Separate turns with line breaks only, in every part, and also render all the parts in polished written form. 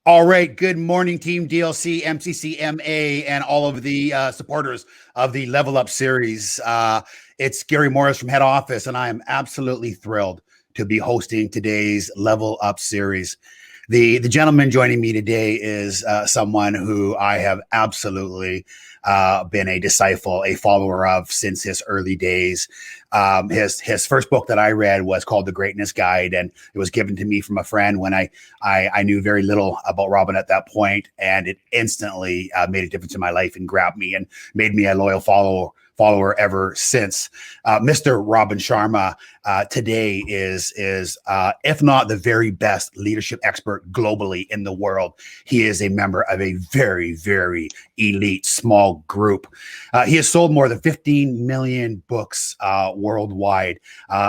All right. Good morning, Team DLC, MCCMA, and all of the supporters of the Level Up series. It's Gary Morris from head office, and I am absolutely thrilled to be hosting today's Level Up series. The gentleman joining me today is someone who I have absolutely been a disciple, a follower of since his early days. His first book that I read was called The Greatness Guide, and it was given to me from a friend when I knew very little about Robin at that point, and it instantly made a difference in my life and grabbed me and made me a loyal follower ever since. Mr. Robin Sharma today is if not the very best leadership expert globally in the world. He is a member of a very, very elite small group. He has sold more than 15 million books worldwide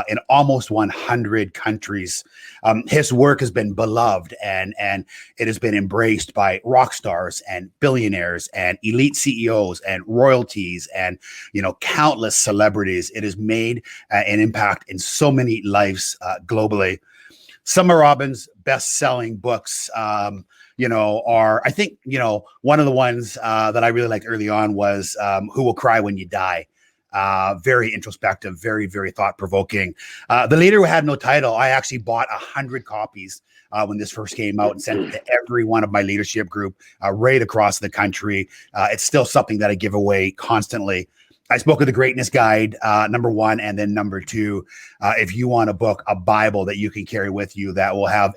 in almost 100 countries. His work has been beloved and it has been embraced by rock stars and billionaires and elite CEOs and royalties and countless celebrities. It has made an impact in so many lives globally. Some of Robin's best-selling books, are, I think, one of the ones that I really liked early on was Who Will Cry When You Die? Very introspective, very, very thought-provoking. The Leader Who Had No Title, I actually bought 100 copies when this first came out and sent it to every one of my leadership group right across the country. It's still something that I give away constantly. I spoke of The Greatness Guide, number one, and then number two, if you want a book, a Bible that you can carry with you that will have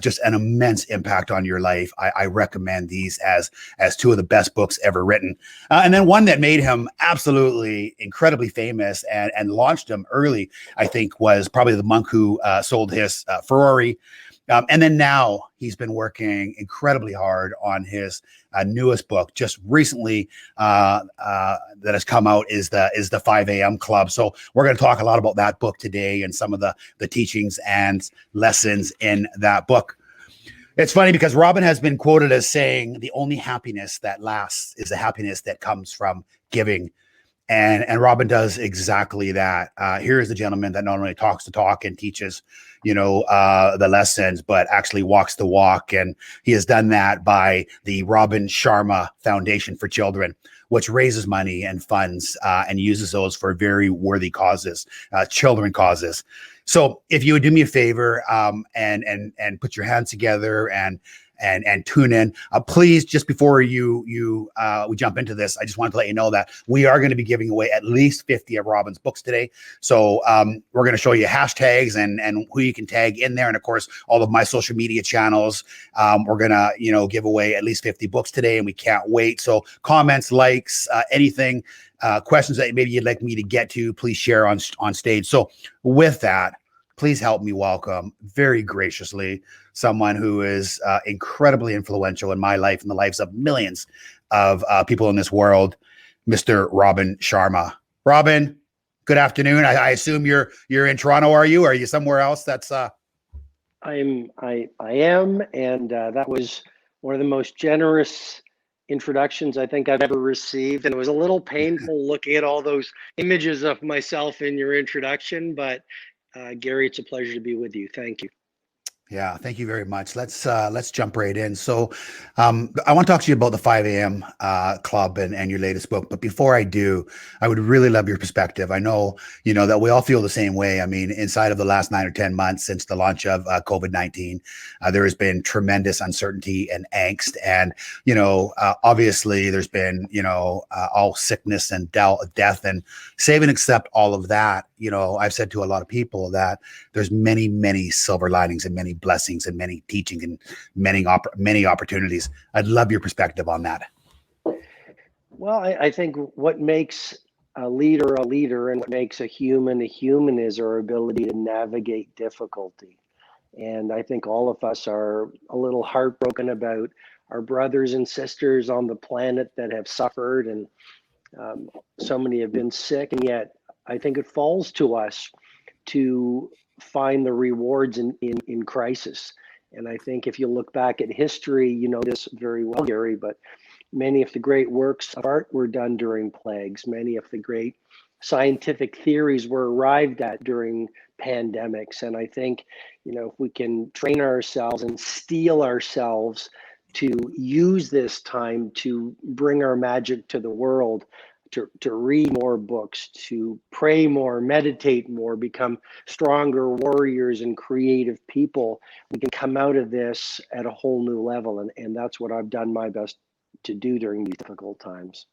just an immense impact on your life. I recommend these as two of the best books ever written. And then one that made him absolutely incredibly famous and launched him early, I think, was probably The Monk Who Sold His Ferrari. And then now he's been working incredibly hard on his newest book. Just recently that has come out is the 5 a.m. Club. So we're going to talk a lot about that book today and some of the teachings and lessons in that book. It's funny because Robin has been quoted as saying the only happiness that lasts is the happiness that comes from giving. And Robin does exactly that. Here is the gentleman that not only talks the talk and teaches, the lessons, but actually walks the walk. And he has done that by the Robin Sharma Foundation for Children, which raises money and funds and uses those for very worthy causes, children causes. So if you would do me a favor and put your hands together and tune in, please, just before we jump into this, I just wanted to let you know that we are going to be giving away at least 50 of Robin's books today. So we're going to show you hashtags and who you can tag in there, and of course all of my social media channels. We're gonna give away at least 50 books today, and we can't wait. So comments, likes, anything, questions that maybe you'd like me to get to, please share on stage. So with that, please help me welcome very graciously someone who is incredibly influential in my life and the lives of millions of people in this world, Mr. Robin Sharma. Robin, good afternoon. I assume you're in Toronto. Are you? Or are you somewhere else? That's
I am, and that was one of the most generous introductions I think I've ever received, and it was a little painful looking at all those images of myself in your introduction, but Gary, it's a pleasure to be with you. Thank you.
Yeah, thank you very much. Let's jump right in. So I want to talk to you about the 5 a.m. Club and your latest book. But before I do, I would really love your perspective. I know, that we all feel the same way. I mean, inside of the last 9 or 10 months since the launch of COVID-19, there has been tremendous uncertainty and angst. And, obviously there's been, all sickness and death, and save and accept all of that. I've said to a lot of people that there's many, many silver linings and many blessings and many teaching and many opportunities. I'd love your perspective on that.
Well, I think what makes a leader and what makes a human is our ability to navigate difficulty. And I think all of us are a little heartbroken about our brothers and sisters on the planet that have suffered, and so many have been sick, and yet I think it falls to us to find the rewards in crisis. And I think if you look back at history, you know this very well, Gary, but many of the great works of art were done during plagues. Many of the great scientific theories were arrived at during pandemics. And I think, if we can train ourselves and steel ourselves to use this time to bring our magic to the world, to read more books, to pray more, meditate more, become stronger warriors and creative people, we can come out of this at a whole new level. And that's what I've done my best to do during these difficult times.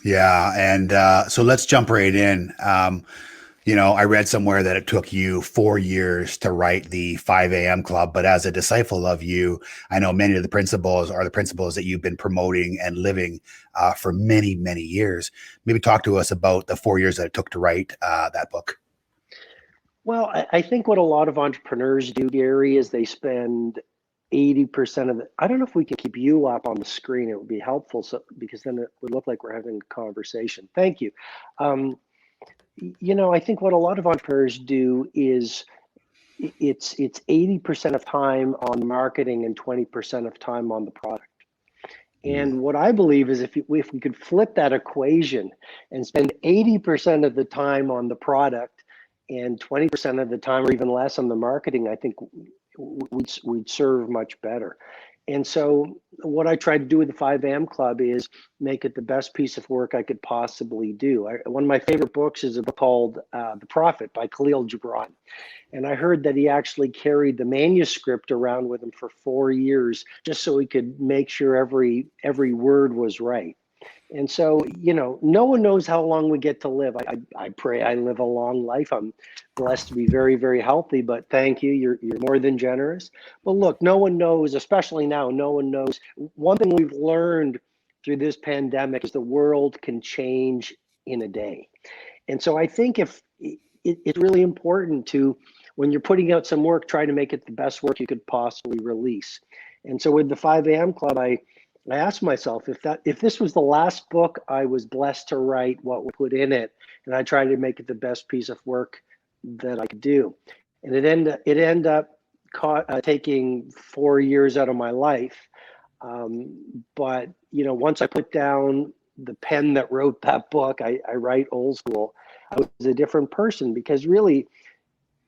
Yeah, and so let's jump right in. I read somewhere that it took you 4 years to write the 5 a.m. Club, but as a disciple of you, I know many of the principles are the principles that you've been promoting and living for many, many years. Maybe talk to us about the 4 years that it took to write that book.
Well, I think what a lot of entrepreneurs do, Gary, is they spend 80% of it. I don't know if we can keep you up on the screen. It would be helpful, because then it would look like we're having a conversation. Thank you. I think what a lot of entrepreneurs do is it's 80% of time on marketing and 20% of time on the product. And what I believe is if we could flip that equation and spend 80% of the time on the product and 20% of the time, or even less, on the marketing, I think we'd serve much better. And so what I try to do with the 5 a.m. Club is make it the best piece of work I could possibly do. One of my favorite books is a book called The Prophet by Khalil Gibran. And I heard that he actually carried the manuscript around with him for 4 years just so he could make sure every word was right. And so, no one knows how long we get to live. I pray I live a long life. I'm blessed to be very, very healthy, but thank you. You're more than generous. But look, no one knows, especially now, no one knows. One thing we've learned through this pandemic is the world can change in a day. And so I think if it's really important to, when you're putting out some work, try to make it the best work you could possibly release. And so with the 5 a.m. Club, I asked myself if this was the last book I was blessed to write, what would put in it, and I tried to make it the best piece of work that I could do. And it ended up taking 4 years out of my life. But once I put down the pen that wrote that book, I write old school. I was a different person, because really,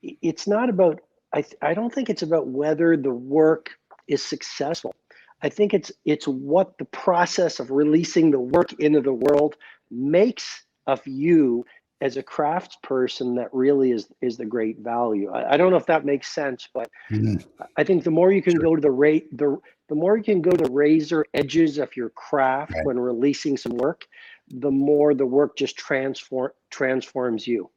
it's not about. I don't think it's about whether the work is successful. I think it's what the process of releasing the work into the world makes of you as a craftsperson that really is the great value. I don't know if that makes sense, but I think the more you can go to the more you can go to the razor edges of your craft when releasing some work, the more the work just transforms you.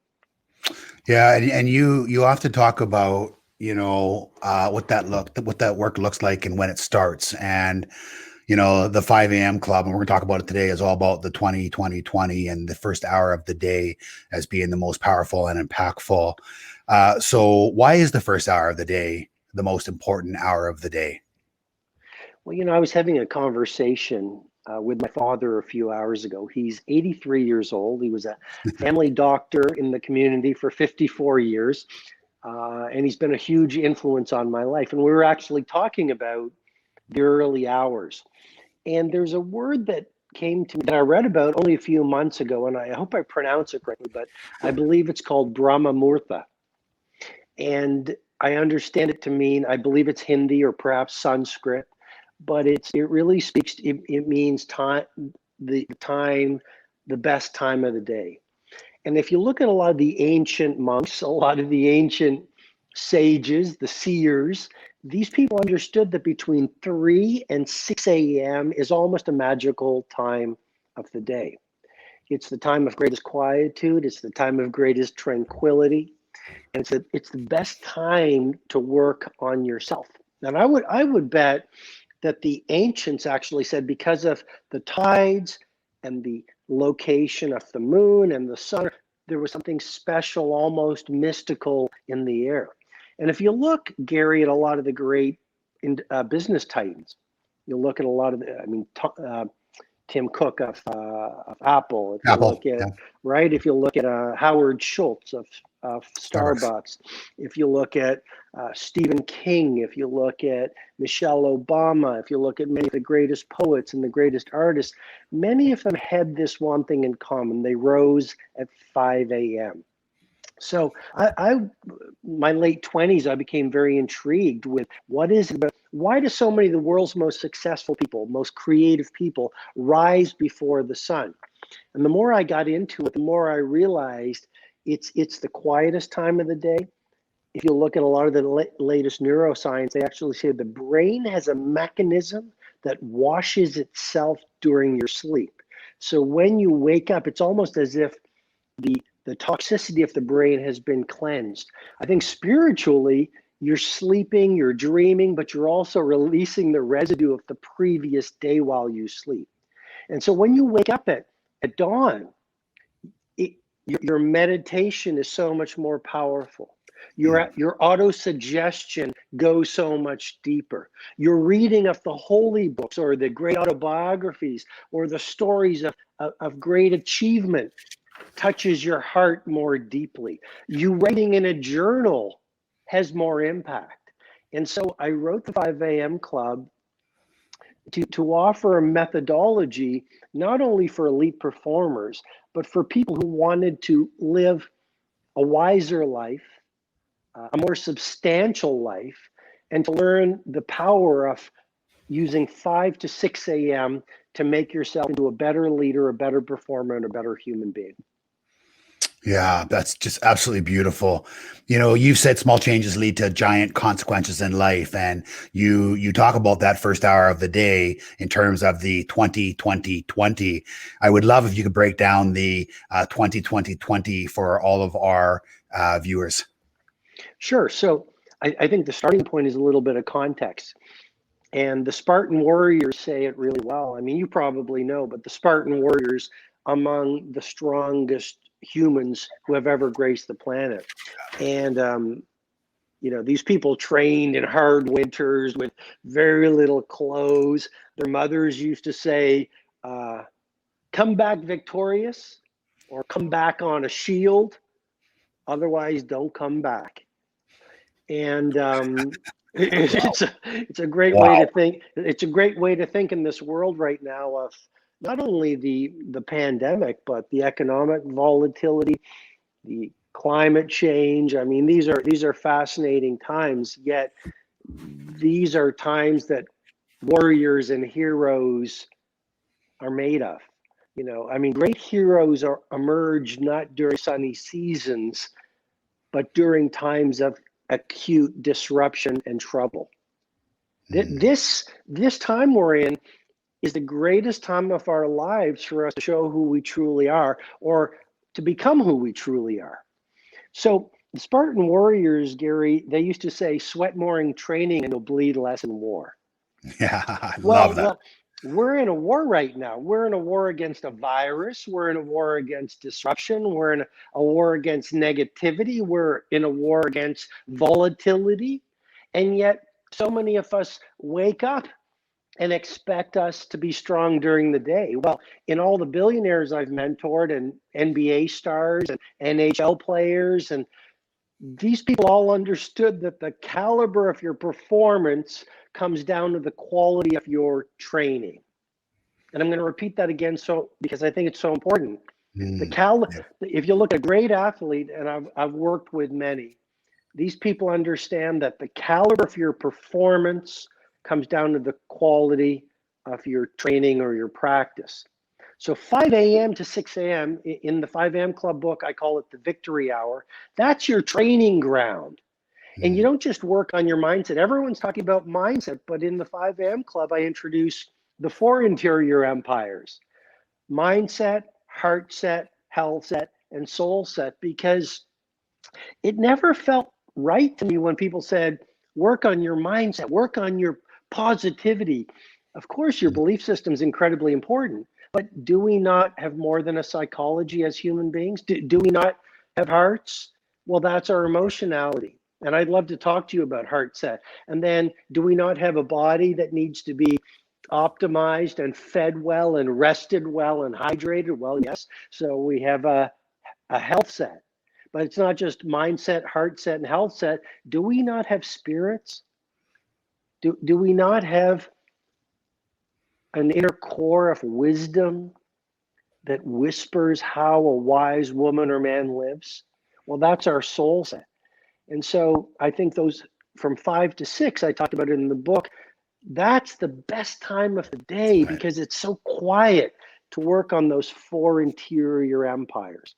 Yeah, and you often talk about what that work looks like and when it starts. And the 5 a.m. Club, and we're going to talk about it today, is all about the 20 and the first hour of the day as being the most powerful and impactful. So why is the first hour of the day the most important hour of the day?
Well, I was having a conversation with my father a few hours ago. He's 83 years old. He was a family doctor in the community for 54 years. And he's been a huge influence on my life. And we were actually talking about the early hours. And there's a word that came to me that I read about only a few months ago, and I hope I pronounce it correctly, but I believe it's called Brahma Muhurta. And I understand it to mean, I believe it's Hindi or perhaps Sanskrit, but it really speaks, it means time, the best time of the day. And if you look at a lot of the ancient monks, a lot of the ancient sages, the seers, these people understood that between 3 and 6 a.m. is almost a magical time of the day. It's the time of greatest quietude. It's the time of greatest tranquility. And it's the best time to work on yourself. And I would bet that the ancients actually said, because of the tides and the location of the moon and the sun, there was something special, almost mystical in the air. And if you look, Gary, at a lot of the great business titans, you'll look at a lot of Tim Cook of Apple. If you look at, right? If you look at Howard Schultz of Starbucks, if you look at Stephen King, if you look at Michelle Obama, if you look at many of the greatest poets and the greatest artists, many of them had this one thing in common. They rose at 5 a.m. So my late 20s, I became very intrigued with what is it, but why do so many of the world's most successful people, most creative people rise before the sun? And the more I got into it, the more I realized it's the quietest time of the day. If you look at a lot of the latest neuroscience, they actually say the brain has a mechanism that washes itself during your sleep. So when you wake up, it's almost as if the toxicity of the brain has been cleansed. I think spiritually, you're sleeping, you're dreaming, but you're also releasing the residue of the previous day while you sleep. And so when you wake up at dawn, your meditation is so much more powerful. Your auto-suggestion goes so much deeper. Your reading of the holy books or the great autobiographies or the stories of great achievement touches your heart more deeply. You writing in a journal has more impact. And so I wrote the 5 a.m. Club to offer a methodology, not only for elite performers, but for people who wanted to live a wiser life, a more substantial life, and to learn the power of using 5 to 6 a.m. to make yourself into a better leader, a better performer, and a better human being.
Yeah, that's just absolutely beautiful. You know, you've said small changes lead to giant consequences in life, and you talk about that first hour of the day in terms of the 20-20-20. I would love if you could break down the 20-20-20 for all of our viewers.
Sure. So I think the starting point is a little bit of context. And the Spartan warriors say it really well. I mean, you probably know, but the Spartan warriors among the strongest humans who have ever graced the planet. And, these people trained in hard winters with very little clothes. Their mothers used to say, come back victorious or come back on a shield. Otherwise, don't come back. And it's a great way to think. It's a great way to think in this world right now of not only the pandemic, but the economic volatility, the climate change. I mean, these are fascinating times, yet these are times that warriors and heroes are made of. I mean, great heroes emerge not during sunny seasons, but during times of acute disruption and trouble. This time we're in is the greatest time of our lives for us to show who we truly are, or to become who we truly are. So the Spartan warriors, Gary, they used to say, sweat more in training and you'll bleed less in war.
Yeah, I love that.
Well, we're in a war right now. We're in a war against a virus. We're in a war against disruption. We're in a war against negativity. We're in a war against volatility. And yet so many of us wake up and expect us to be strong during the day. Well, in all the billionaires I've mentored and NBA stars and NHL players, and these people all understood that the caliber of your performance comes down to the quality of your training. And I'm going to repeat that again because I think it's so important. If you look at a great athlete, and I've worked with many, these people understand that the caliber of your performance comes down to the quality of your training or your practice. So 5 a.m. to 6 a.m. in the 5 a.m. Club book, I call it the victory hour. That's your training ground. And you don't just work on your mindset. Everyone's talking about mindset, but in the 5 a.m. Club, I introduce the 4 interior empires: mindset, heart set, health set, and soul set, because it never felt right to me when people said, work on your mindset, work on your positivity. Of course, your belief system is incredibly important, but do we not have more than a psychology as human beings? Do we not have hearts? Well, that's our emotionality. And I'd love to talk to you about heart set. And then, do we not have a body that needs to be optimized and fed well and rested well and hydrated? Well, yes. So we have a health set. But it's not just mindset, heart set, and health set. Do we not have spirits? Do we not have an inner core of wisdom that whispers how a wise woman or man lives? Well, that's our soul set. And so I think those from 5 to 6, I talked about it in the book, that's the best time of the day because it's so quiet to work on those 4 interior empires.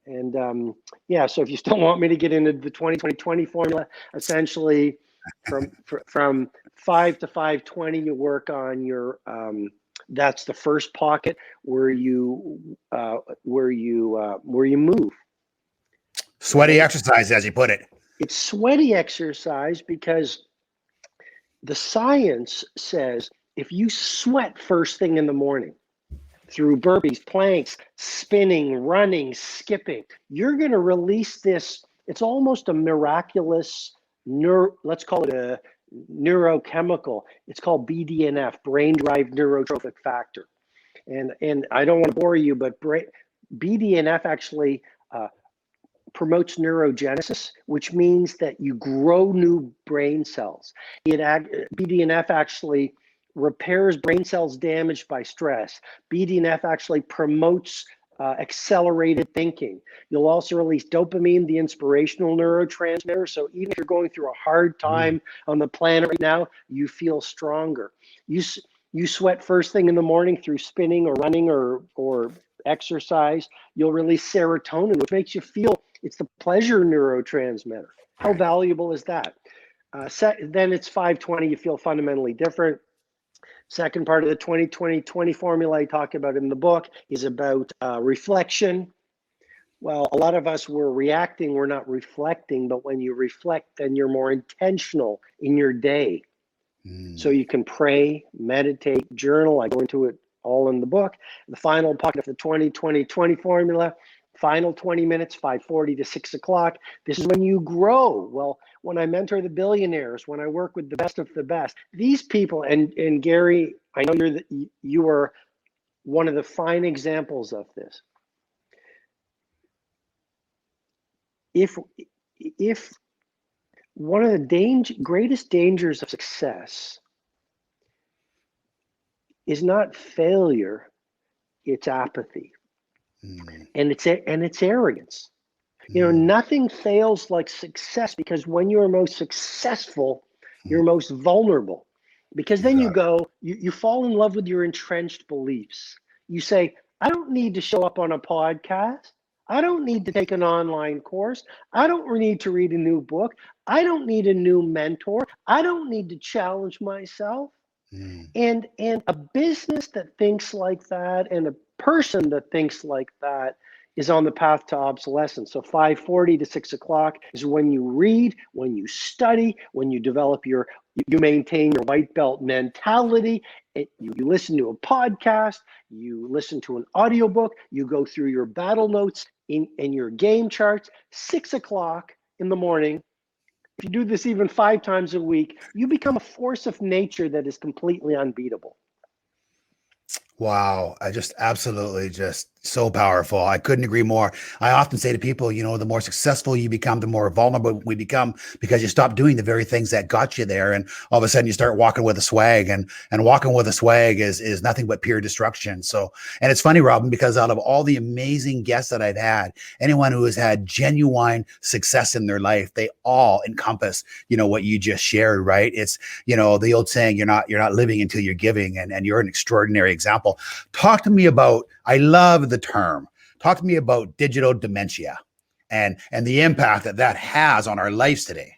And yeah, so if you still want me to get into the 20-20-20 formula, essentially from 5 to 5:20, you work on your that's the first pocket where you move.
Sweaty exercise, as you put it.
It's sweaty exercise because the science says if you sweat first thing in the morning through burpees, planks, spinning, running, skipping, you're going to release this. It's almost a miraculous let's call it a neurochemical. It's called BDNF, brain-derived neurotrophic factor. And I don't want to bore you, but BDNF actually promotes neurogenesis, which means that you grow new brain cells. BDNF actually repairs brain cells damaged by stress. BDNF actually promotes accelerated thinking. You'll also release dopamine, the inspirational neurotransmitter. So even if you're going through a hard time on the planet right now, you feel stronger. You sweat first thing in the morning through spinning or running or exercise. You'll release serotonin, which makes you feel, it's the pleasure neurotransmitter. How valuable is that? Then it's 5:20, you feel fundamentally different. Second part of the 20-20-20 formula I talk about in the book is about reflection. Well, a lot of us were reacting, we're not reflecting, but when you reflect, then you're more intentional in your day. So you can pray, meditate, journal. I go into it all in the book. The final pocket of the 20-20-20 formula, final 20 minutes, 5:40 to 6 o'clock. This is when you grow. Well, when I mentor the billionaires, when I work with the best of the best, these people, and Gary, I know you are one of the fine examples of this. If one of the greatest dangers of success is not failure, it's apathy. And it's arrogance. You know, nothing fails like success, because when you're most successful, you're most vulnerable. Because then you fall in love with your entrenched beliefs. You say, I don't need to show up on a podcast. I don't need to take an online course. I don't need to read a new book. I don't need a new mentor. I don't need to challenge myself. And a business that thinks like that and a person that thinks like that is on the path to obsolescence. So 5:40 to 6 o'clock is when you read, when you study, when you develop you maintain your white belt mentality. You listen to a podcast, you listen to an audiobook, you go through your battle notes in your game charts. 6 o'clock in the morning, if you do this even 5 times a week, you become a force of nature that is completely unbeatable.
Wow. I just absolutely just so powerful. I couldn't agree more. I often say to people, you know, the more successful you become, the more vulnerable we become, because you stop doing the very things that got you there. And all of a sudden you start walking with a swag, and walking with a swag is nothing but pure destruction. So, and it's funny, Robin, because out of all the amazing guests that I've had, anyone who has had genuine success in their life, they all encompass, you know, what you just shared, right? It's, you know, the old saying, you're not living until you're giving, and you're an extraordinary example. Talk to me about, I love the term. Talk to me about digital dementia and the impact that has on our lives today.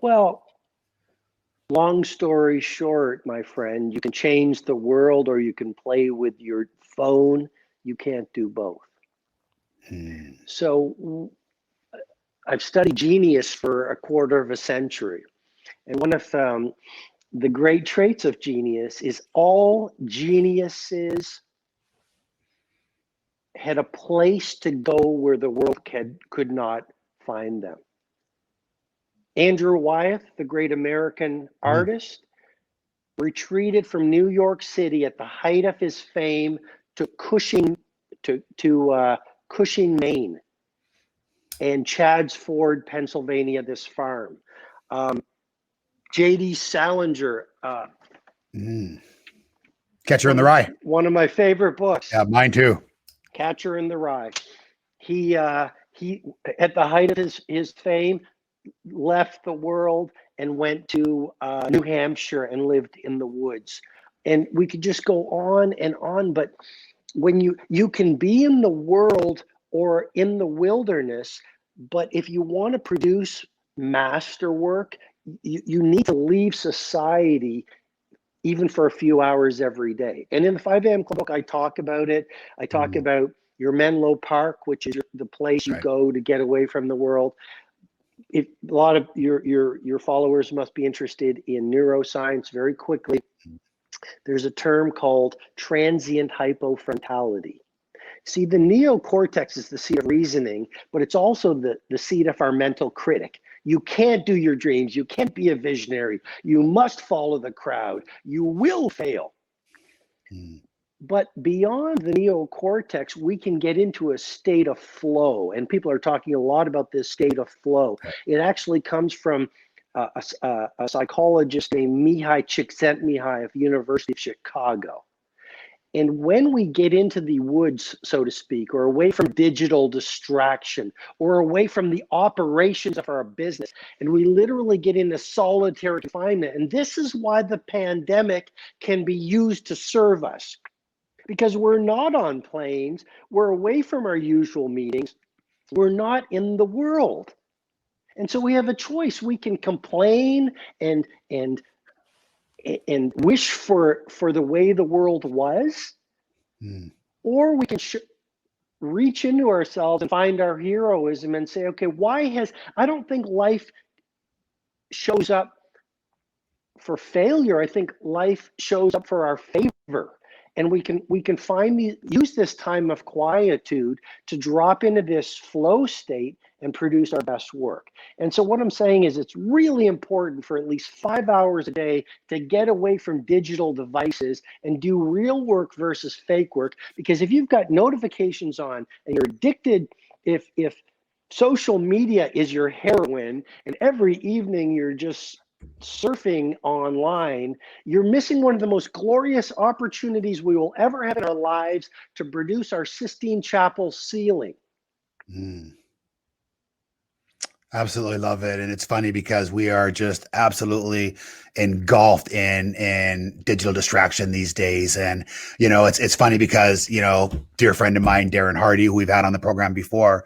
Well, long story short, my friend, you can change the world or you can play with your phone. You can't do both. So I've studied genius for a quarter of a century. And one of the great traits of genius is all geniuses had a place to go where the world could not find them. Andrew Wyeth, the great American artist, retreated from New York City at the height of his fame to Cushing, Maine. and Chad's Ford, Pennsylvania, this farm. J.D. Salinger,
Catcher in the Rye.
one of my favorite books.
Yeah, mine too.
Catcher in the Rye. He at the height of his fame, left the world and went to New Hampshire and lived in the woods. And we could just go on and on, but when you can be in the world or in the wilderness, but if you want to produce masterwork, you need to leave society even for a few hours every day. And in the 5 a.m. Club book, I talk about it. I talk about your Menlo Park, which is the place you go to get away from the world. If a lot of your followers must be interested in neuroscience very quickly, there's a term called transient hypofrontality. See, the neocortex is the seat of reasoning, but it's also the seat of our mental critic. You can't do your dreams. You can't be a visionary. You must follow the crowd. You will fail. But beyond the neocortex, we can get into a state of flow. And people are talking a lot about this state of flow. It actually comes from a psychologist named Mihai Csikszentmihalyi of the University of Chicago. And when we get into the woods, so to speak, or away from digital distraction, or away from the operations of our business, and we literally get into solitary confinement, and this is why the pandemic can be used to serve us. Because we're not on planes, we're away from our usual meetings, we're not in the world. And so we have a choice. We can complain and wish for the way the world was, or we can reach into ourselves and find our heroism and say, okay, I don't think life shows up for failure. I think life shows up for our favor. And we can use this time of quietude to drop into this flow state and produce our best work. And so what I'm saying is it's really important for at least 5 hours a day to get away from digital devices and do real work versus fake work. Because if you've got notifications on and you're addicted, if social media is your heroin and every evening you're just surfing online, you're missing one of the most glorious opportunities we will ever have in our lives to produce our Sistine Chapel ceiling.
Absolutely love it. And it's funny because we are just absolutely engulfed in digital distraction these days. And, it's funny because, dear friend of mine, Darren Hardy, who we've had on the program before,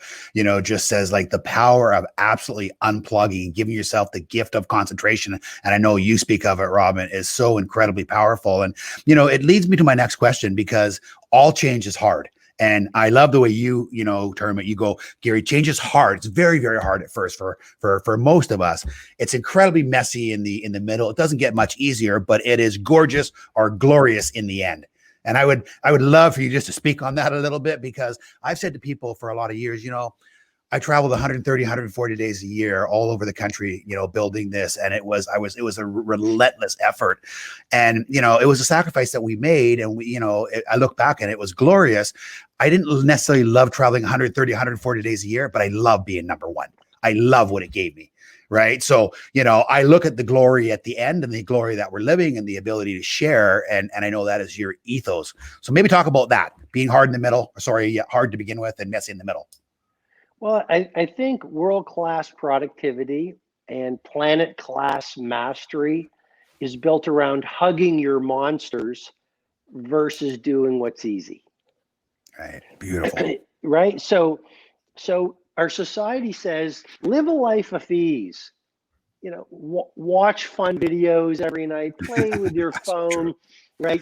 just says like the power of absolutely unplugging, giving yourself the gift of concentration. And I know you speak of it, Robin, is so incredibly powerful. And, it leads me to my next question, because all change is hard. And I love the way you term it. You go, Gary, change is hard. It's very, very hard at first for most of us. It's incredibly messy in the middle. It doesn't get much easier, but it is gorgeous or glorious in the end. And I would love for you just to speak on that a little bit, because I've said to people for a lot of years, I traveled 130, 140 days a year all over the country, building this. And it was a relentless effort. And, it was a sacrifice that we made. And I look back and it was glorious. I didn't necessarily love traveling 130, 140 days a year, but I love being number one. I love what it gave me. Right. So, I look at the glory at the end and the glory that we're living and the ability to share. And I know that is your ethos. So maybe talk about that, being hard in the middle, hard to begin with and messy in the middle.
Well, I think world-class productivity and planet-class mastery is built around hugging your monsters versus doing what's easy.
Right. Beautiful.
Right. So our society says, live a life of ease. Watch fun videos every night, play with your phone, right?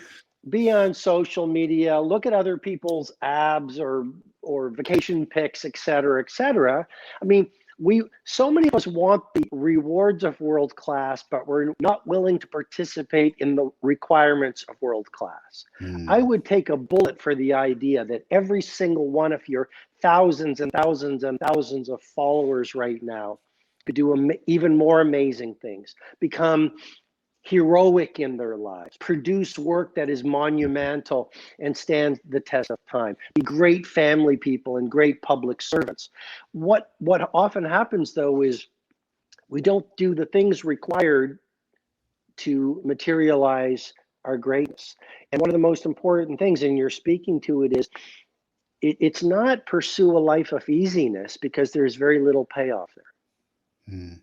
Be on social media, look at other people's abs or vacation pics, et cetera, et cetera. I mean, so many of us want the rewards of world class, but we're not willing to participate in the requirements of world class. I would take a bullet for the idea that every single one of your thousands and thousands and thousands of followers right now could do even more amazing things, become heroic in their lives, produce work that is monumental and stand the test of time, be great family people and great public servants. What often happens, though, is we don't do the things required to materialize our greatness. And one of the most important things, and you're speaking to it, is it's not pursue a life of easiness, because there's very little payoff there.
Mm.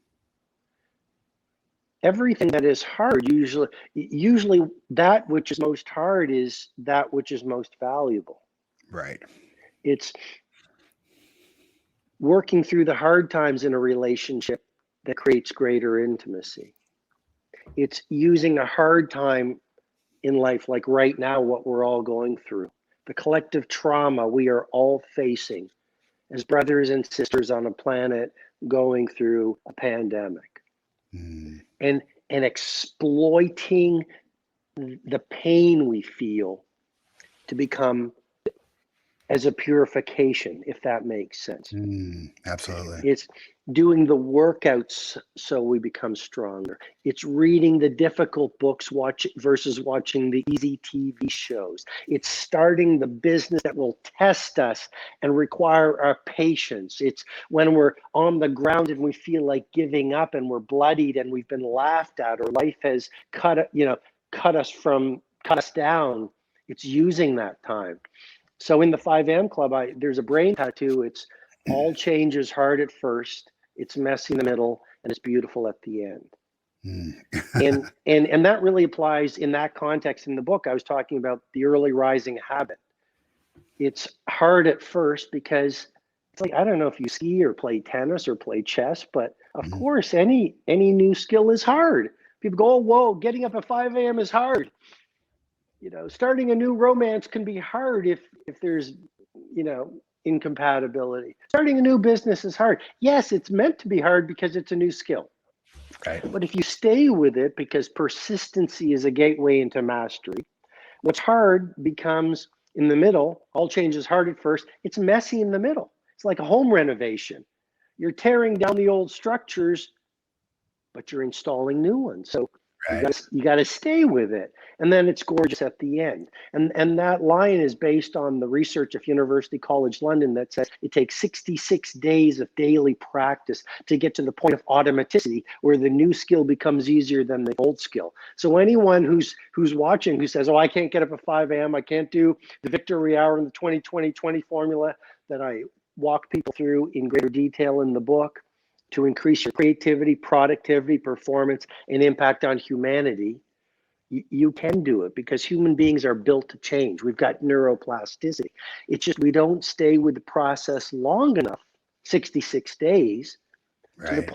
Everything that is hard, usually that which is most hard is that which is most valuable.
Right.
It's working through the hard times in a relationship that creates greater intimacy. It's using a hard time in life, like right now, what we're all going through, the collective trauma we are all facing as brothers and sisters on a planet going through a pandemic.
Mm.
And exploiting the pain we feel to become as a purification, if that makes sense.
Absolutely.
It's doing the workouts so we become stronger. It's reading the difficult books versus watching the easy TV shows. It's starting the business that will test us and require our patience. It's when we're on the ground and we feel like giving up and we're bloodied and we've been laughed at, or life has cut us down. It's using that time. So in the 5am Club, there's a brain tattoo. It's all change is hard at first, it's messy in the middle, and it's beautiful at the end. and that really applies in that context. In the book, I was talking about the early rising habit. It's hard at first because it's like, I don't know if you ski or play tennis or play chess, but of course, any new skill is hard. People go, oh, whoa, getting up at 5 a.m. is hard. Starting a new romance can be hard if there's, incompatibility. Starting a new business is hard. Yes, it's meant to be hard because it's a new skill.
Right.
But if you stay with it, because persistency is a gateway into mastery, what's hard becomes in the middle. All change is hard at first. It's messy in the middle. It's like a home renovation. You're tearing down the old structures, but you're installing new ones. So
Right.
you got to stay with it, and then it's gorgeous at the end. And that line is based on the research of University College London that says it takes 66 days of daily practice to get to the point of automaticity, where the new skill becomes easier than the old skill. So anyone who's watching who says, "Oh, I can't get up at 5 a.m. I can't do the victory hour in the 20-20-20 formula," that I walk people through in greater detail in the book, to increase your creativity, productivity, performance, and impact on humanity, you can do it, because human beings are built to change. We've got neuroplasticity. It's just we don't stay with the process long enough, 66 days,
Right.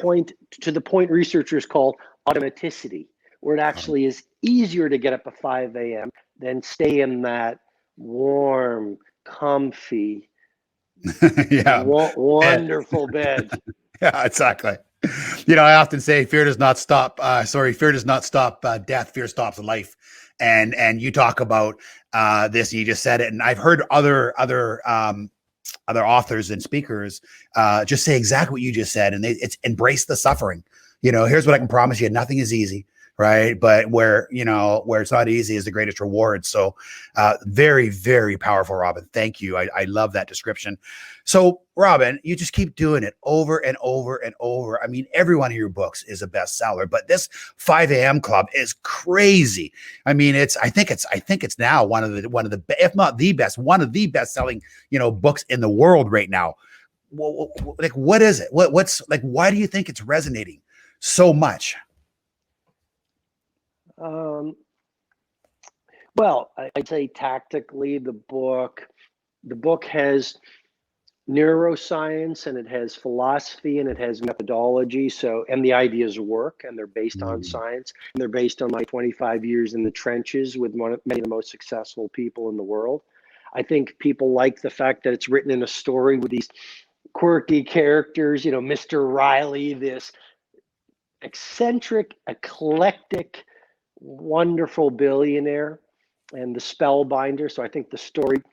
to the point researchers call automaticity, where it actually is easier to get up at 5 a.m. than stay in that warm, comfy,
Yeah.
wonderful bed.
Yeah, exactly. I often say fear does not stop. Fear does not stop death. Fear stops life. And you talk about this. You just said it, and I've heard other authors and speakers just say exactly what you just said. And it's embrace the suffering. Here's what I can promise you: nothing is easy, right? But where it's not easy is the greatest reward. So very, very powerful, Robin. Thank you. I love that description. So Robin, you just keep doing it over and over and over. I mean, every one of your books is a bestseller, but this 5 a.m. Club is crazy. I mean, I think it's now one of the, if not the best, one of the best selling, books in the world right now. Like, what is it? What's like, why do you think it's resonating so much?
Well, I'd say tactically, the book has neuroscience, and it has philosophy, and it has methodology. And the ideas work, and they're based on science, and they're based on my 25 years in the trenches with many of the most successful people in the world. I think people like the fact that it's written in a story with these quirky characters, Mr. Riley, this eccentric, eclectic, wonderful billionaire, and the spellbinder. So I think the story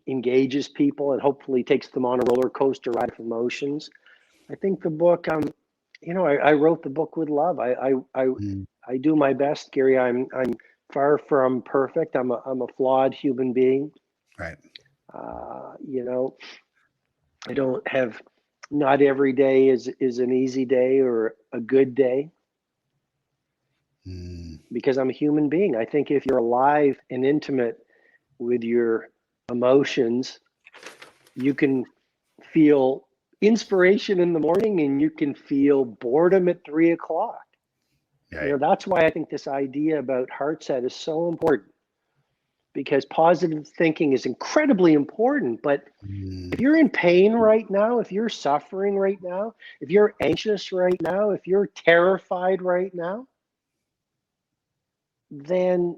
engages people and hopefully takes them on a roller coaster ride of emotions. I think the book, I wrote the book with love. I I do my best, Gary. I'm far from perfect. I'm a flawed human being.
Right.
You know, I don't have, not every day is an easy day or a good day because I'm a human being. I think if you're alive and intimate with your emotions, you can feel inspiration in the morning and you can feel boredom at 3 o'clock.
Right.
You know, that's why I think this idea about heart set is so important, because positive thinking is incredibly important. But if you're in pain right now, if you're suffering right now, if you're anxious right now, if you're terrified right now, then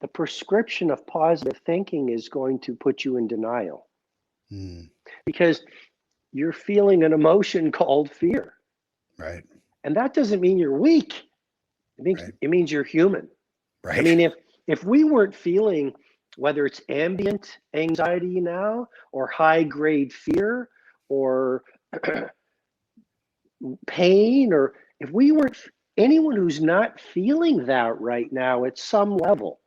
the prescription of positive thinking is going to put you in denial because you're feeling an emotion called fear.
Right.
And that doesn't mean you're weak. It means you're human.
Right.
I mean, if we weren't feeling, whether it's ambient anxiety now or high grade fear or pain, or if we weren't, anyone who's not feeling that right now at some level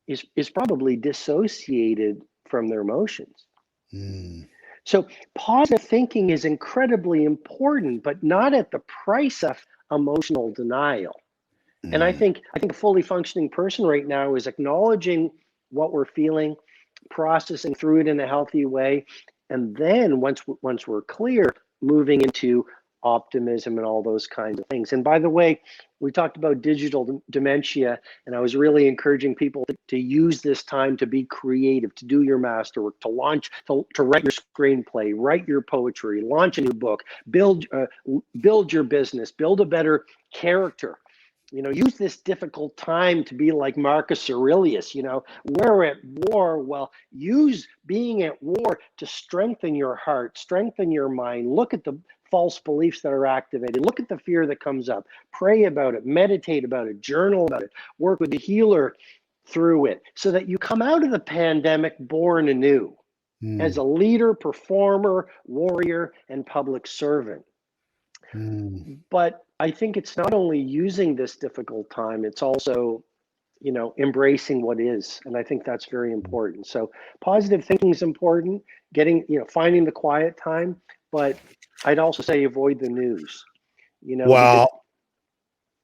is probably dissociated from their emotions. So positive thinking is incredibly important, but not at the price of emotional denial. And I think a fully functioning person right now is acknowledging what we're feeling, processing through it in a healthy way, and then once we're clear, moving into optimism and all those kinds of things. And by the way, we talked about digital dementia, and I was really encouraging people to use this time to be creative, to do your masterwork, to launch, to write your screenplay, write your poetry, launch a new book, build your business, build a better character. You know, use this difficult time to be like Marcus Aurelius. You know, we're at war. Well, use being at war to strengthen your heart, strengthen your mind. Look at the false beliefs that are activated. Look at the fear that comes up. Pray about it, meditate about it, journal about it, work with the healer through it so that you come out of the pandemic born anew as a leader, performer, warrior, and public servant. But I think it's not only using this difficult time, it's also, you know, embracing what is. And I think that's very important. So positive thinking is important, finding the quiet time, but I'd also say avoid the news, you know.
Well,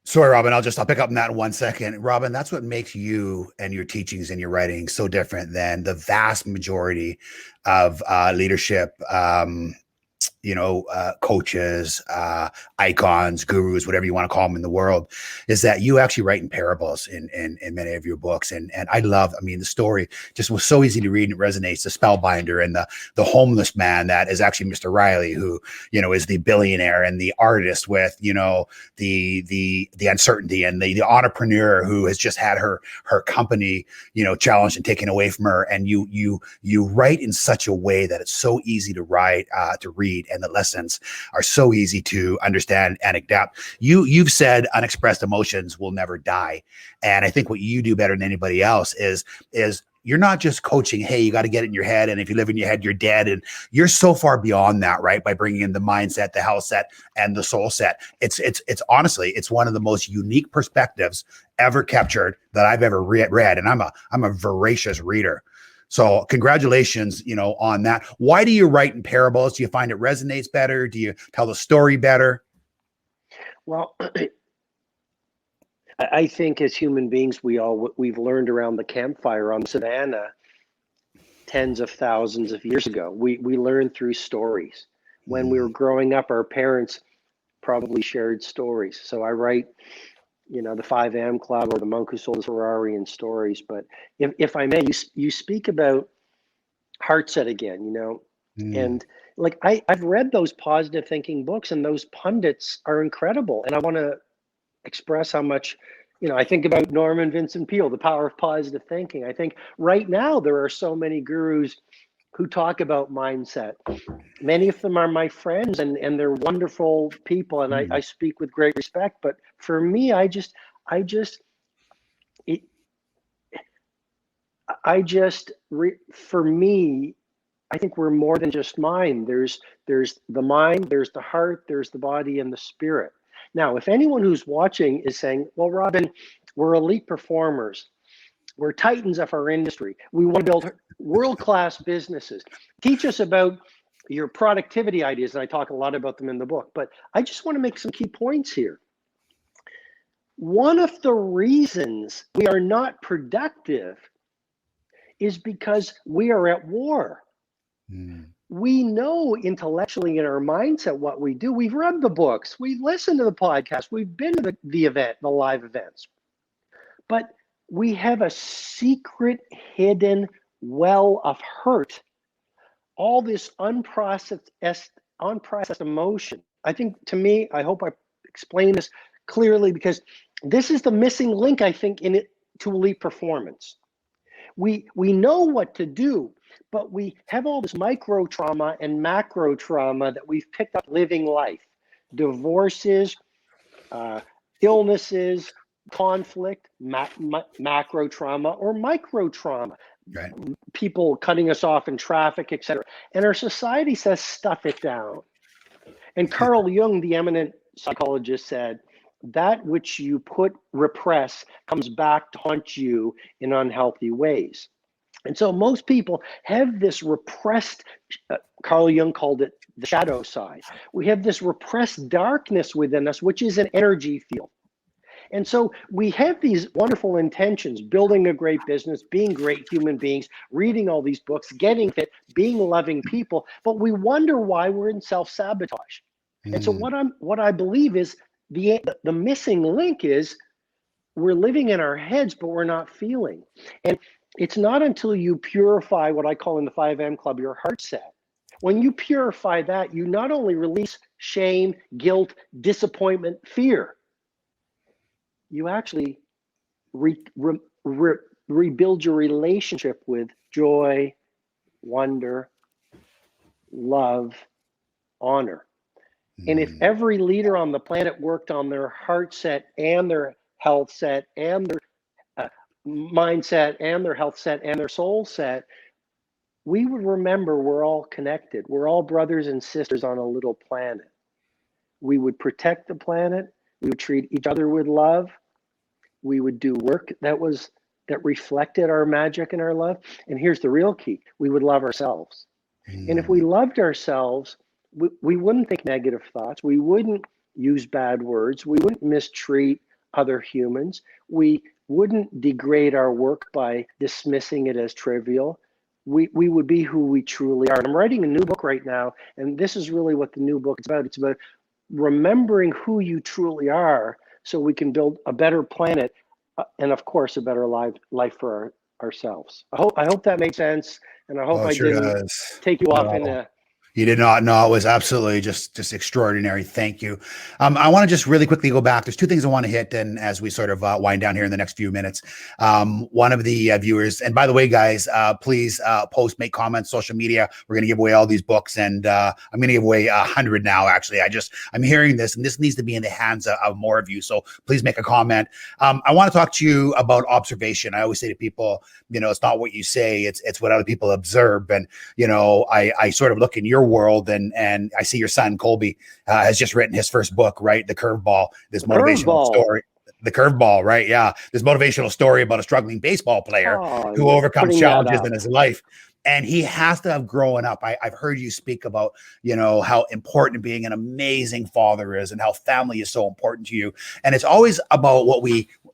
sorry, Robin, I'll pick up on that in 1 second. Robin, that's what makes you and your teachings and your writing so different than the vast majority of leadership coaches, icons, gurus, whatever you want to call them in the world, is that you actually write in parables in many of your books. And I love, the story just was so easy to read and it resonates. The spellbinder and the homeless man that is actually Mr. Riley, who, is the billionaire, and the artist with, the uncertainty, and the entrepreneur who has just had her company, challenged and taken away from her. And you write in such a way that it's so easy to write, to read, and the lessons are so easy to understand and adapt. You've said unexpressed emotions will never die. And I think what you do better than anybody else is you're not just coaching, hey, you got to get it in your head, and if you live in your head, you're dead. And you're so far beyond that, right? By bringing in the mindset, the health set, and the soul set. It's honestly, it's one of the most unique perspectives ever captured that I've ever read. And I'm a voracious reader. So congratulations, on that. Why do you write in parables? Do you find it resonates better? Do you tell the story better?
Well, I think as human beings, we've learned around the campfire on Savannah tens of thousands of years ago. We learned through stories. When we were growing up, our parents probably shared stories. So I write, the 5 a.m. Club or the Monk Who Sold His Ferrari in stories. But if I may, you speak about heart set again, and like I've read those positive thinking books, and those pundits are incredible. And I want to express how much, I think about Norman Vincent Peale, The Power of Positive Thinking. I think right now there are so many gurus who talk about mindset. Many of them are my friends, and they're wonderful people, and I speak with great respect. But for me, for me, I think we're more than just mind. There's the mind, there's the heart, there's the body, and the spirit. Now, if anyone who's watching is saying, well, Robin, we're elite performers, we're titans of our industry, we want to build world-class businesses, teach us about your productivity ideas, and I talk a lot about them in the book, but I just want to make some key points here. One of the reasons we are not productive is because we are at war. We know intellectually in our mindset what we do. We've read the books, we've listened to the podcast, we've been to the event, the live events. But we have a secret hidden well of hurt, all this unprocessed emotion. I think, to me, I hope I explain this clearly, because this is the missing link, I think, in it to elite performance. We know what to do, but we have all this micro trauma and macro trauma that we've picked up living life. Divorces, illnesses, conflict, macro trauma, or micro trauma.
Right.
People cutting us off in traffic, etc. And our society says, stuff it down. And Carl Jung, the eminent psychologist, said, that which you repress comes back to haunt you in unhealthy ways. And so most people have this repressed, Carl Jung called it the shadow side. We have this repressed darkness within us, which is an energy field. And so we have these wonderful intentions, building a great business, being great human beings, reading all these books, getting fit, being loving people, but we wonder why we're in self-sabotage. And so what I believe is the missing link is we're living in our heads, but we're not feeling. And it's not until you purify what I call in the 5M Club your heart set. When you purify that, you not only release shame, guilt, disappointment, fear, you actually rebuild your relationship with joy, wonder, love, honor. And if every leader on the planet worked on their heart set and their health set and their mindset and their health set and their soul set, we would remember we're all connected. We're all brothers and sisters on a little planet. We would protect the planet. We would treat each other with love. We would do work that reflected our magic and our love. And here's the real key. We would love ourselves. And if we loved ourselves, we wouldn't think negative thoughts. We wouldn't use bad words. We wouldn't mistreat other humans. We wouldn't degrade our work by dismissing it as trivial. We would be who we truly are. And I'm writing a new book right now, and this is really what the new book is about. It's about remembering who you truly are so we can build a better planet and, of course, a better life for ourselves. I hope that made sense, and I hope I didn't take you off in a...
You did not. No, it was absolutely just extraordinary. Thank you. I want to just really quickly go back. There's two things I want to hit, and as we sort of wind down here in the next few minutes, one of the viewers, and by the way, guys, please post, make comments, social media. We're going to give away all these books, and I'm going to give away 100 now. Actually, I'm hearing this, and this needs to be in the hands of more of you. So please make a comment. I want to talk to you about observation. I always say to people, it's not what you say, it's what other people observe. And I sort of look in your world, and I see your son Colby has just written his first book, right? The Curveball, this motivational story. The Curveball, right? Yeah, this motivational story about a struggling baseball player who overcomes challenges in his life. And he has to have grown up. I've heard you speak about, how important being an amazing father is and how family is so important to you. And it's always about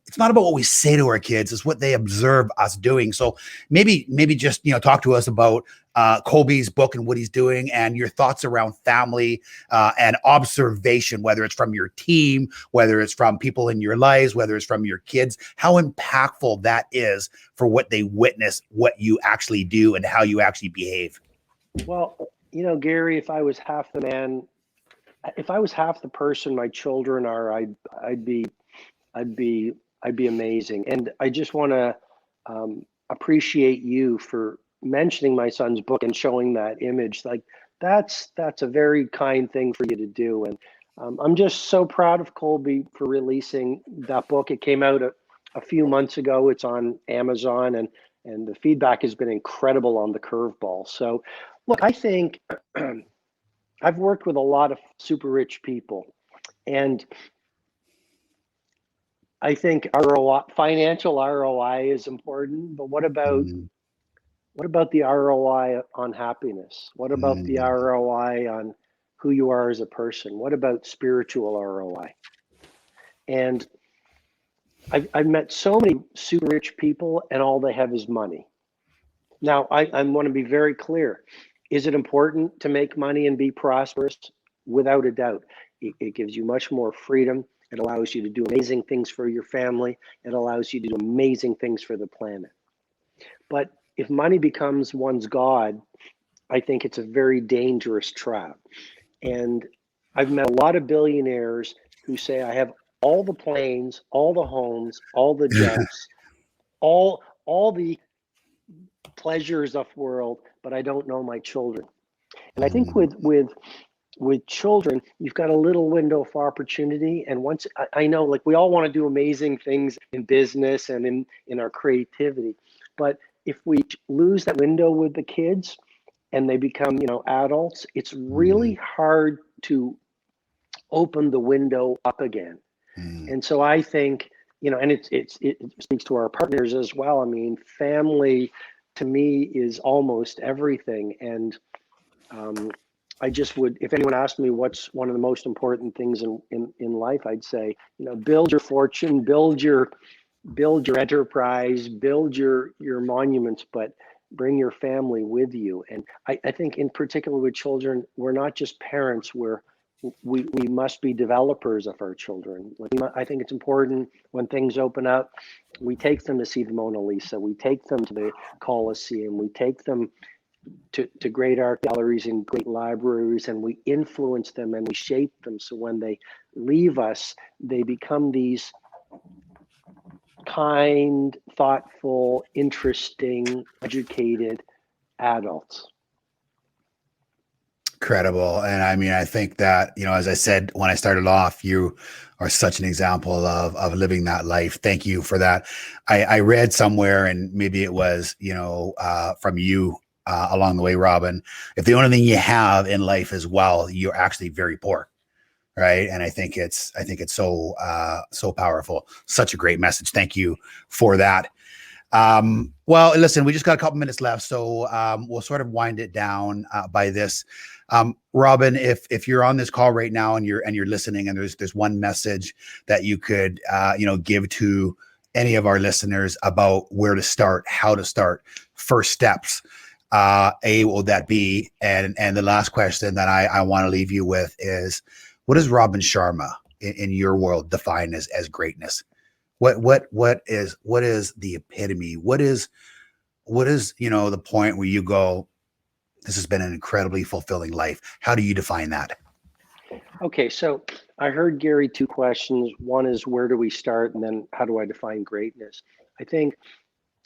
it's not about what we say to our kids, it's what they observe us doing. So maybe just, talk to us about Colby's book and what he's doing and your thoughts around family and observation, whether it's from your team, whether it's from people in your lives, whether it's from your kids, how impactful that is for what they witness, what you actually do and how you actually behave.
Well, Gary, if I was half the man, if I was half the person my children are, I'd be amazing. And I just want to appreciate you for mentioning my son's book and showing that image. Like that's a very kind thing for you to do. And I'm just so proud of Colby for releasing that book. It came out a few months ago. It's on Amazon, and the feedback has been incredible on the Curveball. So look, I think I've worked with a lot of super rich people, and I think ROI, financial ROI is important, but
Mm,
what about the ROI on happiness? What about the
mm,
ROI on who you are as a person? What about spiritual ROI? And I've met so many super rich people, and all they have is money. Now, I want to be very clear. Is it important to make money and be prosperous? Without a doubt. It gives you much more freedom. It allows you to do amazing things for your family. It allows you to do amazing things for the planet. But if money becomes one's God, I think it's a very dangerous trap. And I've met a lot of billionaires who say, I have all the planes, all the homes, all the jets, all the pleasures of the world, but I don't know my children. And I think
mm,
with children, you've got a little window of opportunity. And once I know, like, we all want to do amazing things in business and in our creativity, but if we lose that window with the kids and they become, adults, it's really
mm,
hard to open the window up again.
mm.
And so I think, and it speaks to our partners as well. I mean, family to me is almost everything. And I just would, if anyone asked me what's one of the most important things in life, I'd say, build your fortune, build your enterprise, build your monuments, but bring your family with you. And I think in particular with children, we're not just parents, we must be developers of our children. I think it's important when things open up, we take them to see the Mona Lisa, we take them to the Colosseum, we take them to great art galleries and great libraries, and we influence them and we shape them so when they leave us, they become these kind, thoughtful, interesting, educated adults.
Incredible. And I mean, I think that, as I said when I started off, you are such an example of living that life. Thank you for that. I read somewhere, and maybe it was, from you along the way, Robin, if the only thing you have in life is wealth, you're actually very poor. Right. And I think it's so powerful. Such a great message. Thank you for that. Well, listen, we just got a couple minutes left, so we'll sort of wind it down by this. Robin, if you're on this call right now and you're listening, and there's one message that you could give to any of our listeners about where to start, how to start, first steps, what would that be? And the last question that I want to leave you with is, what does Robin Sharma in your world define as greatness? What is the epitome? What is the point where you go, this has been an incredibly fulfilling life? How do you define that?
Okay, so I heard, Gary, two questions. One is, where do we start? And then, how do I define greatness? I think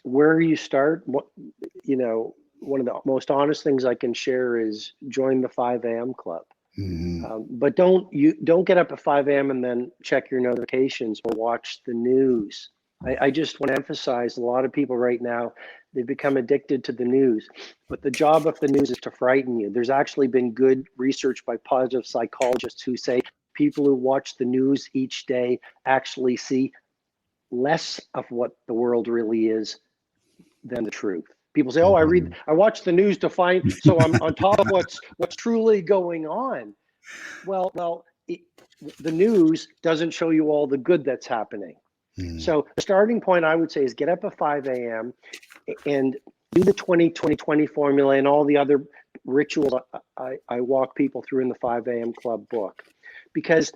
where you start, one of the most honest things I can share is join the 5 a.m. club.
Mm-hmm.
But don't get up at 5 a.m. and then check your notifications or watch the news. I just want to emphasize, a lot of people right now, they've become addicted to the news. But the job of the news is to frighten you. There's actually been good research by positive psychologists who say people who watch the news each day actually see less of what the world really is than the truth. People say, "Oh,
Mm-hmm.
I watch the news to find, so I'm on top of what's truly going on." Well, the news doesn't show you all the good that's happening.
Mm-hmm.
So the starting point, I would say, is get up at 5 a.m. and do the 20-20-20 formula and all the other rituals I walk people through in the 5 a.m. club book, because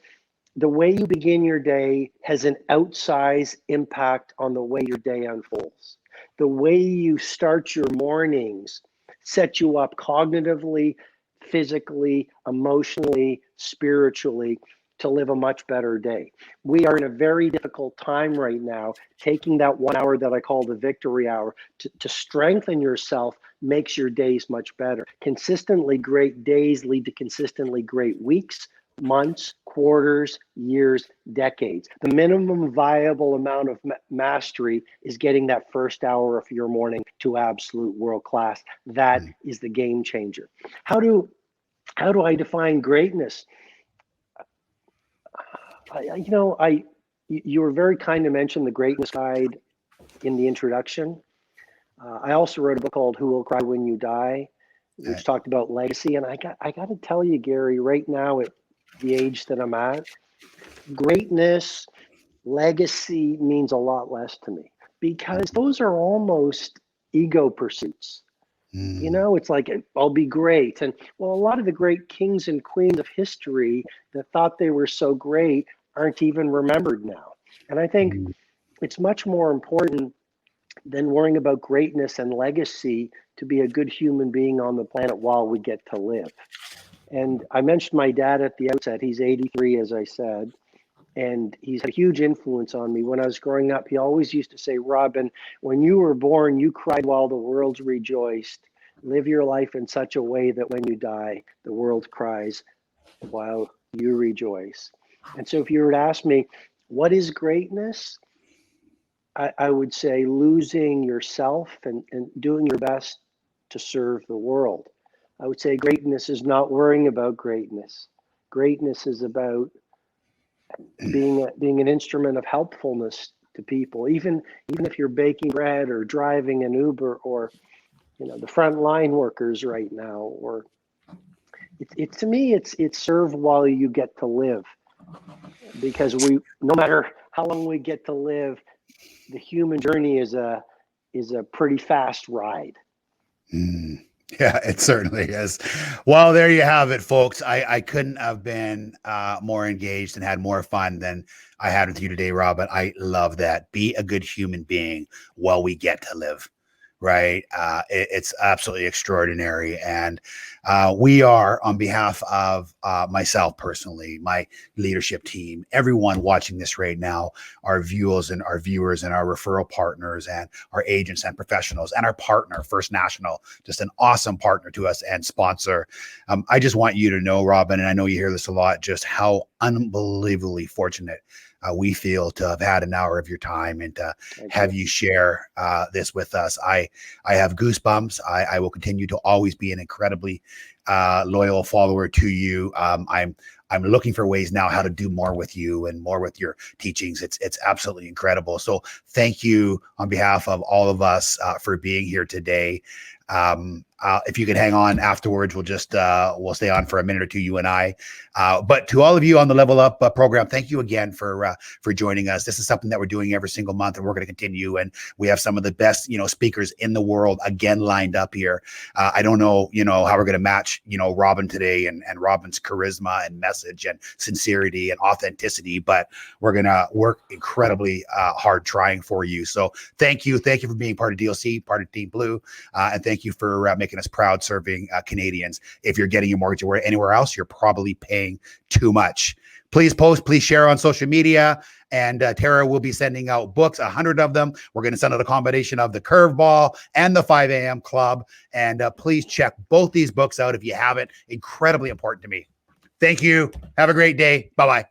the way you begin your day has an outsized impact on the way your day unfolds. The way you start your mornings set you up cognitively, physically, emotionally, spiritually, to live a much better day. We are in a very difficult time right now. Taking that 1 hour that I call the victory hour to strengthen yourself makes your days much better. Consistently great days lead to consistently great weeks, months, quarters, years, decades. The minimum viable amount of mastery is getting that first hour of your morning to absolute world class. That is the game changer. How do I define greatness? You were very kind to mention the Greatness Guide in the introduction. I also wrote a book called Who Will Cry When You Die, which talked about legacy. And I got to tell you, Gary, right now at the age that I'm at, greatness, legacy means a lot less to me, because those are almost ego pursuits. You know, it's like, I'll be great. And well, a lot of the great kings and queens of history that thought they were so great aren't even remembered now. And I think it's much more important than worrying about greatness and legacy to be a good human being on the planet while we get to live. And I mentioned my dad at the outset. He's 83, as I said, and he's a huge influence on me. When I was growing up, he always used to say, Robin, when you were born, you cried while the world rejoiced. Live your life in such a way that when you die, the world cries while you rejoice. And so if you were to ask me, what is greatness? I would say losing yourself and doing your best to serve the world. I would say greatness is not worrying about greatness. Greatness is about being an instrument of helpfulness to people, even if you're baking bread or driving an Uber, or the frontline workers right now, or to me it's serve while you get to live, because no matter how long we get to live, the human journey is a pretty fast ride.
Yeah, it certainly is. Well, there you have it, folks. I couldn't have been more engaged and had more fun than I had with you today, Robin. I love that. Be a good human being while we get to live. Right. It's absolutely extraordinary. And we are, on behalf of myself personally, my leadership team, everyone watching this right now, our viewers and our referral partners and our agents and professionals and our partner, First National, just an awesome partner to us and sponsor. I just want you to know, Robin, and I know you hear this a lot, just how unbelievably fortunate we feel to have had an hour of your time and to have you share this with us. I have goosebumps. I will continue to always be an incredibly loyal follower to you. I'm looking for ways now how to do more with you and more with your teachings. It's absolutely incredible. So thank you on behalf of all of us for being here today. If you can hang on afterwards, we'll stay on for a minute or two, you and I. But to all of you on the Level Up program, thank you again for joining us. This is something that we're doing every single month, and we're going to continue. And we have some of the best, speakers in the world again lined up here. I don't know, how we're going to match, Robin today and Robin's charisma and message and sincerity and authenticity, but we're going to work incredibly hard trying for you. So thank you for being part of DLC, part of Team Blue, and thank you for making us proud serving Canadians. If you're getting your mortgage anywhere else, you're probably paying too much. Please post, please share on social media. And Tara will be sending out books, 100 of them. We're going to send out a combination of the Curveball and the 5 a.m. Club. And please check both these books out if you haven't. Incredibly important to me. Thank you. Have a great day. Bye-bye.